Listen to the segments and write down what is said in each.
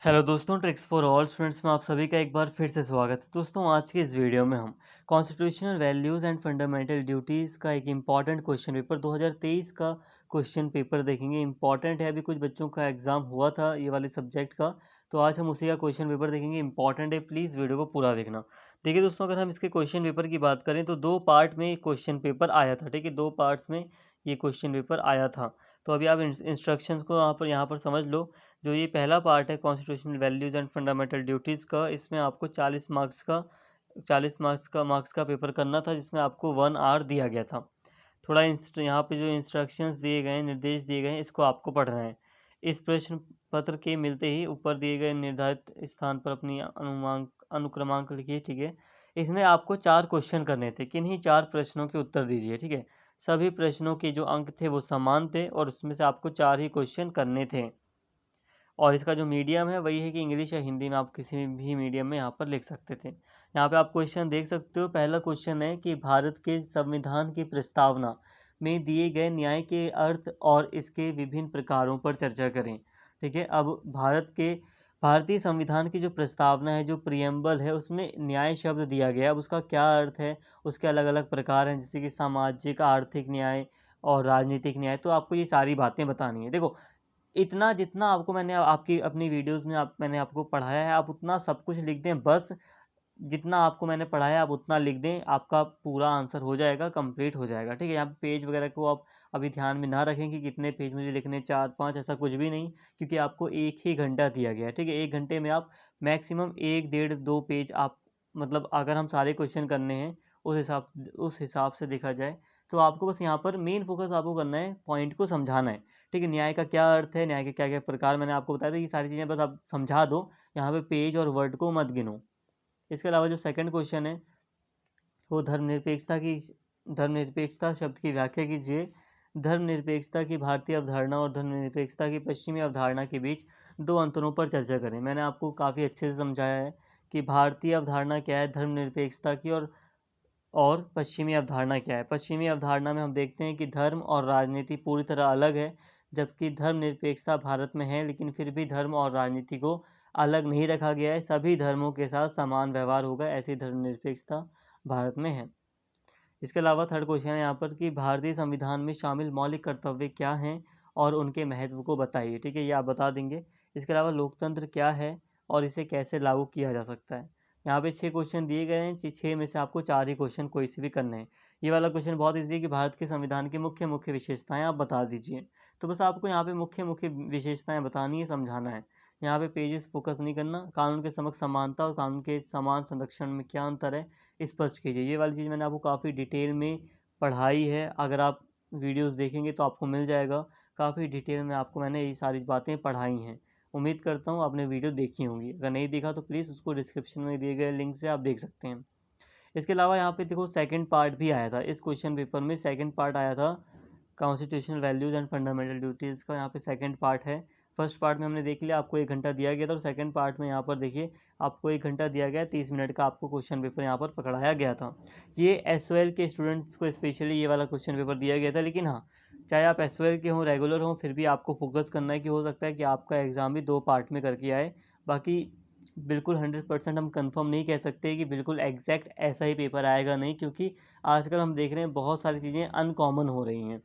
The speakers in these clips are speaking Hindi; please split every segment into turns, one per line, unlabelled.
हेलो दोस्तों, ट्रिक्स फॉर ऑल स्टूडेंट्स में आप सभी का एक बार फिर से स्वागत है। दोस्तों, आज के इस वीडियो में हम constitutional values and fundamental duties का एक इम्पॉर्टेंट क्वेश्चन पेपर 2023 का क्वेश्चन पेपर देखेंगे। इम्पॉर्टेंट है, अभी कुछ बच्चों का एग्जाम हुआ था ये वाले सब्जेक्ट का, तो आज हम उसी का क्वेश्चन पेपर देखेंगे। इंपॉर्टेंट है, प्लीज़ वीडियो को पूरा देखना। देखिए दोस्तों, अगर हम इसके क्वेश्चन पेपर की बात करें तो दो पार्ट में क्वेश्चन पेपर आया था। ठीक है, दो पार्ट्स में ये क्वेश्चन पेपर आया था। तो अभी आप इंस्ट्रक्शंस को यहाँ पर समझ लो। जो ये पहला पार्ट है constitutional values and fundamental duties का, इसमें आपको 40 मार्क्स का पेपर करना था, जिसमें आपको 1 आवर दिया गया था। थोड़ा यहाँ पे जो इंस्ट्रक्शंस दिए गए हैं, निर्देश दिए गए हैं, इसको आपको पढ़ना है। इस प्रश्न पत्र के मिलते ही ऊपर दिए गए निर्धारित स्थान पर अपनी अनुक्रमांक लिखिए। ठीक है, इसमें आपको 4 क्वेश्चन करने थे। किन्हीं 4 प्रश्नों के उत्तर दीजिए। ठीक है, सभी प्रश्नों के जो अंक थे वो समान थे और उसमें से आपको 4 ही क्वेश्चन करने थे। और इसका जो मीडियम है वही है कि इंग्लिश या हिंदी में आप किसी भी मीडियम में यहाँ पर लिख सकते थे। यहाँ पे आप क्वेश्चन देख सकते हो। पहला क्वेश्चन है कि भारत के संविधान की प्रस्तावना में दिए गए न्याय के अर्थ और इसके विभिन्न प्रकारों पर चर्चा करें। ठीक है, अब भारतीय संविधान की जो प्रस्तावना है, जो प्रियम्बल है, उसमें न्याय शब्द दिया गया है। अब उसका क्या अर्थ है, उसके अलग अलग प्रकार हैं, जैसे कि सामाजिक, आर्थिक न्याय और राजनीतिक न्याय। तो आपको ये सारी बातें बतानी है। देखो, इतना जितना आपको मैंने आपकी अपनी वीडियोज़ में मैंने आपको पढ़ाया है, आप उतना सब कुछ लिख दें बस। जितना आपको मैंने पढ़ाया आप उतना लिख दें, आपका पूरा आंसर हो जाएगा, कंप्लीट हो जाएगा। ठीक है, यहाँ पे पेज वगैरह को आप अभी ध्यान में ना रखें कि कितने पेज मुझे लिखने, 4-5, ऐसा कुछ भी नहीं, क्योंकि आपको 1 ही घंटा दिया गया है। ठीक है, 1 घंटे में आप मैक्सिमम 1 डेढ़ 2 पेज आप, मतलब अगर हम सारे क्वेश्चन करने हैं उस हिसाब से देखा जाए तो आपको बस यहाँ पर मेन फोकस आपको करना है, पॉइंट को समझाना है। ठीक है, न्याय का क्या अर्थ है, न्याय के क्या क्या प्रकार मैंने आपको बताया था, ये सारी चीज़ें बस आप समझा दो। यहाँ पे पेज और वर्ड को मत गिनो। इसके अलावा जो सेकंड क्वेश्चन है वो धर्मनिरपेक्षता शब्द की व्याख्या कीजिए। धर्मनिरपेक्षता की भारतीय अवधारणा और धर्मनिरपेक्षता की पश्चिमी अवधारणा के बीच 2 अंतरों पर चर्चा करें। मैंने आपको काफ़ी अच्छे से समझाया है कि भारतीय अवधारणा क्या है धर्मनिरपेक्षता की, और पश्चिमी अवधारणा क्या है। पश्चिमी अवधारणा में हम देखते हैं कि धर्म और राजनीति पूरी तरह अलग है, जबकि धर्मनिरपेक्षता भारत में है, लेकिन फिर भी धर्म और राजनीति को अलग नहीं रखा गया है। सभी धर्मों के साथ समान व्यवहार होगा, ऐसी धर्मनिरपेक्षता भारत में है। इसके अलावा थर्ड क्वेश्चन है यहाँ पर कि भारतीय संविधान में शामिल मौलिक कर्तव्य क्या हैं और उनके महत्व को बताइए। ठीक है, ये आप बता देंगे। इसके अलावा लोकतंत्र क्या है और इसे कैसे लागू किया जा सकता है। यहाँ पे 6 क्वेश्चन दिए गए हैं, 6 में से आपको 4 ही क्वेश्चन कोई से भी करने हैं। ये वाला क्वेश्चन बहुत ईजी है कि भारत के संविधान की मुख्य मुख्य विशेषताएं आप बता दीजिए। तो बस आपको यहाँ पे मुख्य मुख्य विशेषताएं बतानी है, समझाना है। यहाँ पे पेजेस फोकस नहीं करना। कानून के समक्ष समानता और कानून के समान संरक्षण में क्या अंतर है, स्पष्ट कीजिए। ये वाली चीज़ मैंने आपको काफ़ी डिटेल में पढ़ाई है, अगर आप वीडियोस देखेंगे तो आपको मिल जाएगा। काफ़ी डिटेल में आपको मैंने ये सारी बातें पढ़ाई हैं। उम्मीद करता हूँ आपने वीडियो देखी होंगी। अगर नहीं देखा तो प्लीज़ उसको डिस्क्रिप्शन में दिए गए लिंक से आप देख सकते हैं। इसके अलावा यहाँ पे देखो, सेकंड पार्ट भी आया था इस क्वेश्चन पेपर में। सेकंड पार्ट आया था constitutional values and fundamental duties का। यहाँ पे सेकंड पार्ट है। फर्स्ट पार्ट में हमने देख लिया, आपको 1 घंटा दिया गया था, और सेकंड पार्ट में यहाँ पर देखिए आपको 1 घंटा दिया गया, 30 मिनट का आपको क्वेश्चन पेपर यहाँ पर पकड़ाया गया था। ये SOL के स्टूडेंट्स को स्पेशली ये वाला क्वेश्चन पेपर दिया गया था। लेकिन हाँ, चाहे आप SOL के हों, रेगुलर हों, फिर भी आपको फोकस करना है कि हो सकता है कि आपका एग्ज़ाम भी 2 पार्ट में करके आए। बाकी बिल्कुल 100% हम कंफर्म नहीं कह सकते कि बिल्कुल एग्जैक्ट ऐसा ही पेपर आएगा, नहीं, क्योंकि आजकल हम देख रहे हैं बहुत सारी चीज़ें अनकॉमन हो रही हैं।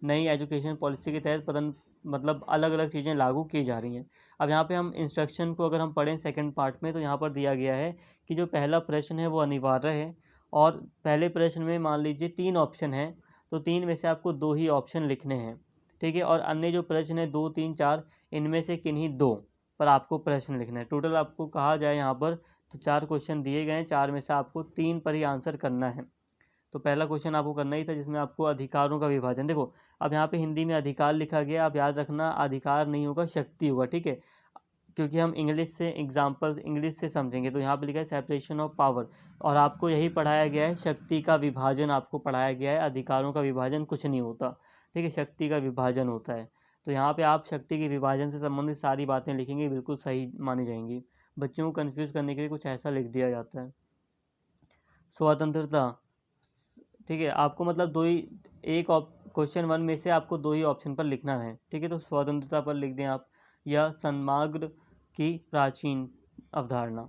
नई एजुकेशन पॉलिसी के तहत मतलब अलग अलग चीज़ें लागू की जा रही हैं। अब यहाँ पे हम इंस्ट्रक्शन को अगर हम पढ़ें सेकंड पार्ट में, तो यहाँ पर दिया गया है कि जो पहला प्रश्न है वो अनिवार्य है, और पहले प्रश्न में मान लीजिए 3 ऑप्शन हैं, तो 3 में से आपको 2 ही ऑप्शन लिखने हैं। ठीक है, और अन्य जो प्रश्न है 2, 3, 4, इनमें से किन्हीं 2 पर आपको प्रश्न लिखना है। टोटल आपको कहा जाए यहाँ पर तो 4 क्वेश्चन दिए गए हैं, 4 में से आपको 3 पर ही आंसर करना है। तो पहला क्वेश्चन आपको करना ही था, जिसमें आपको अधिकारों का विभाजन, देखो अब यहाँ पे हिंदी में अधिकार लिखा गया, आप याद रखना अधिकार नहीं होगा, शक्ति होगा। ठीक है, क्योंकि हम इंग्लिश से समझेंगे, तो यहाँ पे लिखा है सेपरेशन ऑफ पावर, और आपको यही पढ़ाया गया है, शक्ति का विभाजन आपको पढ़ाया गया है, अधिकारों का विभाजन कुछ नहीं होता। ठीक है, शक्ति का विभाजन होता है। तो यहाँ पे आप शक्ति के विभाजन से संबंधित सारी बातें लिखेंगे, बिल्कुल सही मानी जाएंगी। बच्चों को कन्फ्यूज़ करने के लिए कुछ ऐसा लिख दिया जाता है। स्वतंत्रता, ठीक है, आपको मतलब दो ही, एक क्वेश्चन 1 में से आपको 2 ही ऑप्शन पर लिखना है। ठीक है, तो स्वतंत्रता पर लिख दें आप, या समग्र की प्राचीन अवधारणा।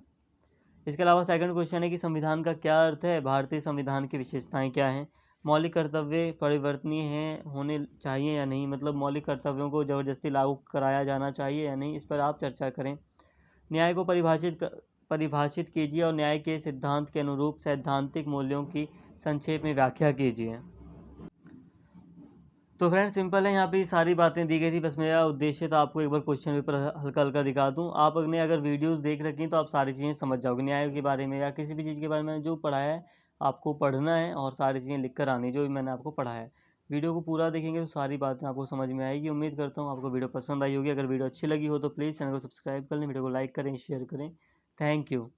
इसके अलावा सेकंड क्वेश्चन है कि संविधान का क्या अर्थ है, भारतीय संविधान की विशेषताएं क्या हैं, मौलिक कर्तव्य परिवर्तनीय हैं होने चाहिए या नहीं, मतलब मौलिक कर्तव्यों को ज़बरदस्ती लागू कराया जाना चाहिए या नहीं, इस पर आप चर्चा करें। न्याय को परिभाषित कीजिए और न्याय के सिद्धांत के अनुरूप सैद्धांतिक मूल्यों की संक्षेप में व्याख्या कीजिए। तो फ्रेंड्स सिंपल है, यहाँ पे सारी बातें दी गई थी, बस मेरा उद्देश्य था आपको एक बार क्वेश्चन पेपर हल्का हल्का दिखा दूँ। आप अपने अगर वीडियोस देख रखी तो आप सारी चीज़ें समझ जाओगे, न्याय के बारे में या किसी भी चीज़ के बारे में जो पढ़ाया है आपको पढ़ना है और सारी चीज़ें लिख कर आनी जो भी मैंने आपको पढ़ाया है। वीडियो को पूरा देखेंगे तो सारी बातें आपको समझ में आएगी। उम्मीद करता हूँ आपको वीडियो पसंद आई होगी। अगर वीडियो अच्छी लगी हो तो प्लीज़ चैनल को सब्सक्राइब कर लें, वीडियो को लाइक करें, शेयर करें। Thank you.